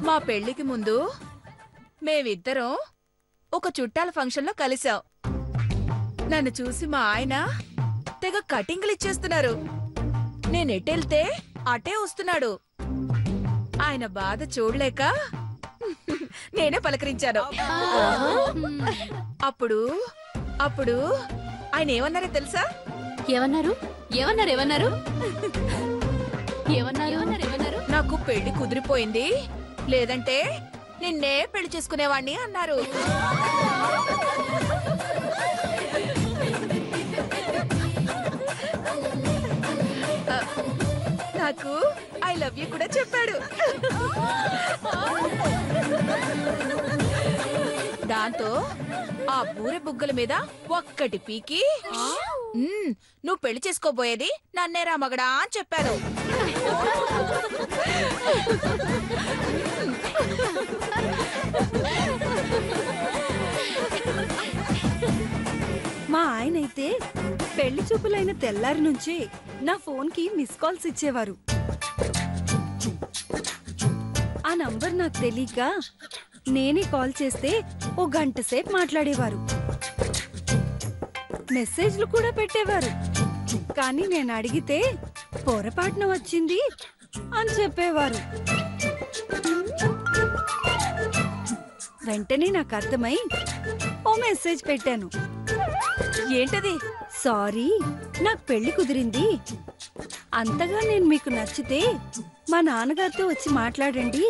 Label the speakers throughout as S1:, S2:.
S1: మా పెళ్లికి ముందు మేమిద్దరం ఒక చుట్టాల ఫంక్షన్లో కలిసాం. నన్ను చూసి మా ఆయన తెగ కటింగ్లు ఇచ్చేస్తున్నారు. నేనెటెళ్తే అటే వస్తున్నాడు. ఆయన బాధ చూడలేక నేనే పలకరించాను. అప్పుడు అప్పుడు ఆయన ఏమన్నారో తెలుసా?
S2: ఏమన్నారు? ఏమన్నారు? ఏమన్నారు? ఏమన్నారు?
S1: నాకు పెళ్లి కుదిరిపోయింది, లేదంటే నిన్నే పెళ్లి చేసుకునేవాణ్ణి అన్నారు. నాకు ఐ లవ్ యూ కూడా చెప్పాడు. దాంతో ఆ బూరె బుగ్గల మీద ఒక్కటి పీకి నువ్వు పెళ్లి చేసుకోబోయేది నన్నేరా మగడా అని చెప్పాడు.
S3: మా ఆయనైతే పెళ్లి చూపులైన తెల్లారి నుంచి నా ఫోన్కి మిస్ కాల్స్ ఇచ్చేవారు. ఆ నంబర్ నాకు తెలియక నేనే కాల్ చేస్తే ఓ గంట సేపు మాట్లాడేవారు. మెసేజ్లు కూడా పెట్టేవారు. కానీ నేను అడిగితే పొరపాటున వచ్చింది అని చెప్పేవారు. వెంటనే నాకు అర్థమై ఓ మెసేజ్ పెట్టాను.
S1: ఏంటది?
S3: సారీ, నాకు పెళ్లి కుదిరింది. అంతగా నేను మీకు నచ్చితే మా నాన్నగారితో వచ్చి మాట్లాడండి,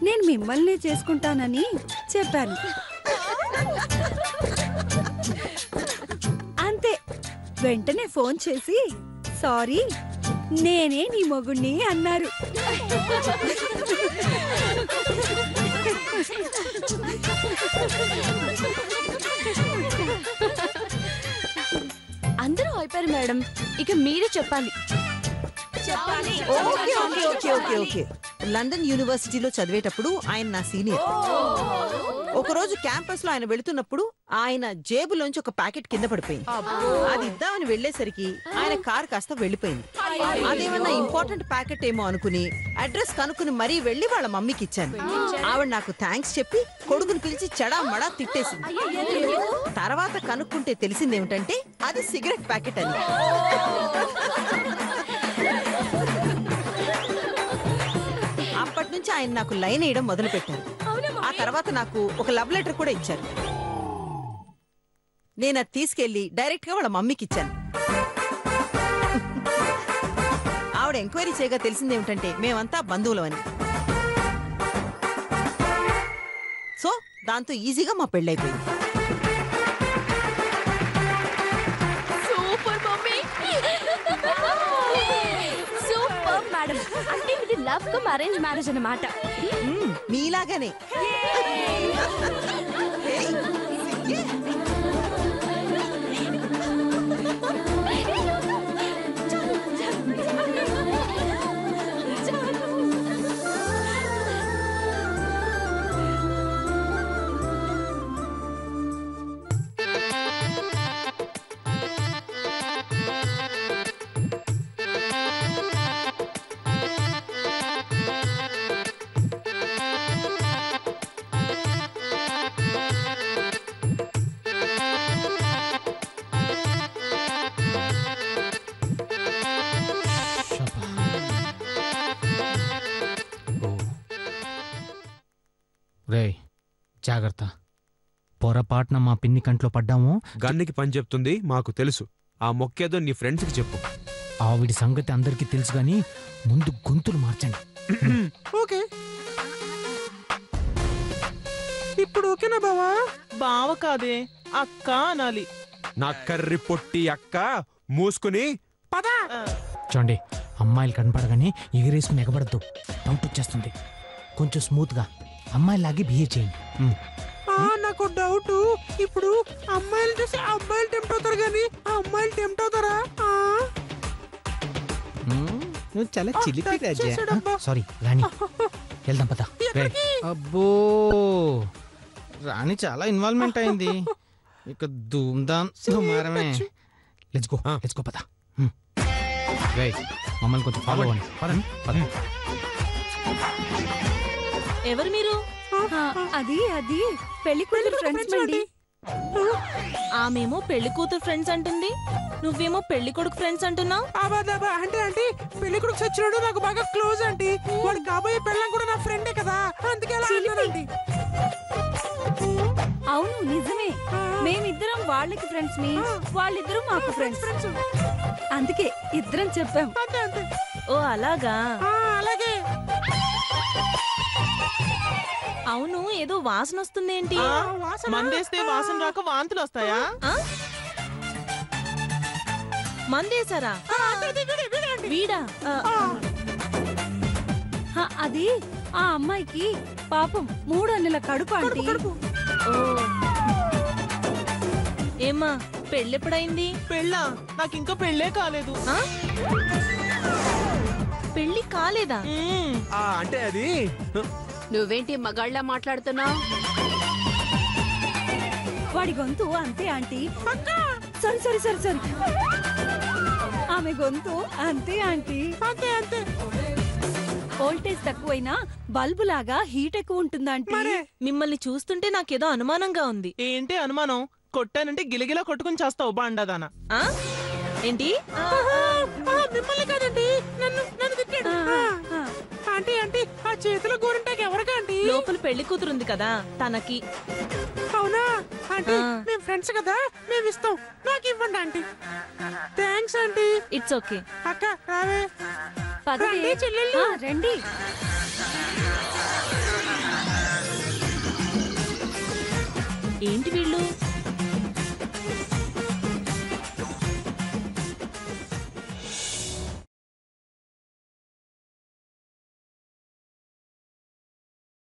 S3: నేను మిమ్మల్నే చేసుకుంటానని చెప్పాను. అంతే. వెంటనే ఫోన్ చేసి సారీ, నేనే నీ మొగుణ్ణి అన్నారు.
S2: అందరూ అయిపోయారు మేడం, ఇక మీరే చెప్పాలి.
S4: లండన్ యూనివర్సిటీలో చదివేటప్పుడు ఆయన నా సీనియర్. ఒకరోజు క్యాంపస్ లో ఆయన వెళుతున్నప్పుడు ఆయన జేబులోంచి ఒక ప్యాకెట్ కింద పడిపోయింది. అది ఇద్దామని వెళ్లేసరికి ఆయన కార్ కాస్త వెళ్లిపోయింది. అదేమన్నా ఇంపార్టెంట్ ప్యాకెట్ ఏమో అనుకుని అడ్రస్ కనుక్కుని మరీ వెళ్లి వాళ్ళ మమ్మీకి ఇచ్చాను. ఆవిడ నాకు థ్యాంక్స్ చెప్పి కొడుకుని పిలిచి చెడా మడా తిట్టేసింది. తర్వాత కనుక్కుంటే తెలిసిందేమిటంటే అది సిగరెట్ ప్యాకెట్ అని. అప్పటి నుంచి ఆయన నాకు లైన్ వేయడం మొదలు పెట్టారు. ఆ తర్వాత నాకు ఒక లవ్ లెటర్ కూడా ఇచ్చారు. నేను అది తీసుకెళ్లి డైరెక్ట్ గా వాళ్ళ మమ్మీకి ఇచ్చాను. ఆవిడ ఎంక్వైరీ చేయగా తెలిసిందేమిటంటే మేమంతా బంధువులమని. సో దాంతో ఈజీగా మా పెళ్ళైపోయింది.
S2: Super mummy, super madam. అంటే ఇది లవ్ కమ్ అరేంజ్ మ్యారేజ్ అన్నమాట.
S4: మీలాగానే.
S5: రేయ్ జాగ్రత్త, పొరపాటున మా పిన్ని కంట్లో పడ్డాము.
S6: గన్నికి పని చెప్తుంది మాకు తెలుసు. ఆ మొక్కేదో నీ ఫ్రెండ్స్కి చెప్పు.
S5: ఆవిడి సంగతి అందరికీ తెలుసు గాని ముందు గొంతులు మార్చండి.
S6: ఓకే, ఇప్పుడు ఓకేనా బావా?
S7: బావ కాదే, అక్క అనాలి.
S6: నా కర్రి పొట్టి అక్క మూసుకుని పదా.
S5: చూడండి, అమ్మాయిలు కనపడగానే ఎగిరేసుకుని ఎగబడద్దు, డౌట్ వచ్చేస్తుంది. కొంచెం స్మూత్గా అమ్మాయిలాగే బిహేవ్ చేయండి.
S6: నాకు డౌట్, ఇప్పుడు అమ్మాయిలు చూసి అబ్బాయిలు టెంప్ట్ అవుతారు కానీ అమ్మాయిలు టెంప్ట్ అవుతారా?
S7: నువ్వు చాలా చిలిపి రాజా.
S5: సారీ రాణి, వెళ్దాం పద. అబ్బో, రాణి చాలా ఇన్వాల్వ్మెంట్ అయింది. ఇక ధూమ్ధామ్ దుమారమే. లెట్స్ గో పద. మమ్మల్ని కొంచెం ఫాలో అవ్వండి. పదండి.
S8: ఎవరు మీరు?
S3: అది అది పెళ్లి కూతురు ఫ్రెండ్స్ అండి.
S8: ఆమెమో పెళ్లి కూతురు ఫ్రెండ్స్ అంటుంది, నువ్వేమో పెళ్లి కొడుకు ఫ్రెండ్స్ అంటున్నావు.
S6: అంటే అంటే పెళ్లి కొడుకు సచ్చినాడు నాకు బాగా క్లోజ్ అంటే వాడు కాబోయే పెళ్ళం కూడా నా ఫ్రెండే కదా, అందుకే అలా అన్నానండి.
S3: అవును నిజమే, మేమిద్దరం వాళ్ళకి ఫ్రెండ్స్ ని, వాళ్ళిద్దరూ మాకు ఫ్రెండ్స్, అందుకే ఇద్దరం చెప్పాం.
S8: ఓ అలాగా.
S6: అలాగే.
S8: అవును, ఏదో వాసన వస్తుందేంటి?
S7: మందేస్తే వాసన రాక వాంతులు వస్తాయా?
S8: మందేశారా? వీడా?
S3: అది ఆ అమ్మాయికి పాపం 3 నెలల కడుపు ఆంటీ.
S8: ఏమ్మా పెళ్ళెప్పుడైంది?
S7: పెళ్ళా? నాకు ఇంకా పెళ్ళే కాలేదు.
S8: పెళ్లి కాలేదా?
S7: అంటే అది
S2: నువ్వేంటి మగాళ్ళ మాట్లాడుతున్నావు?
S3: వాడి గొంతు అంతే aunty. Sorry sorry sorry sorry, ఆమె గొంతు అంతే ఆంటీ. అంతే అంతే. వోల్టేజ్ తక్కువైనా బల్బు లాగా హీట్ ఎక్కువ ఉంటుందంటే.
S8: మిమ్మల్ని చూస్తుంటే నాకేదో అనుమానంగా ఉంది.
S7: ఏంటి అనుమానం? కొట్టానంటే గిలగిలా కొట్టుకుని చేస్తావు బాండాదానా.
S8: ఏంటి?
S6: మిమ్మల్ని కాదండి, నన్ను తిట్టాడు. ఆంటీ ఆంటీ ఆ చేతిలో గోరింటాకి ఎవరికా ఆంటీ?
S8: లోపల పెళ్లి కూతురుంది కదా తనకి.
S6: అవునా ఆంటీ, మేము ఫ్రెండ్స్ కదా, మేము ఇస్తాం, నాకు ఇవ్వండి aunty. Thanks aunty.
S8: It's okay.
S6: అక్క రావే.
S3: పదండి చెల్లెళ్ళు రండి.
S8: ఏంటి వీళ్ళు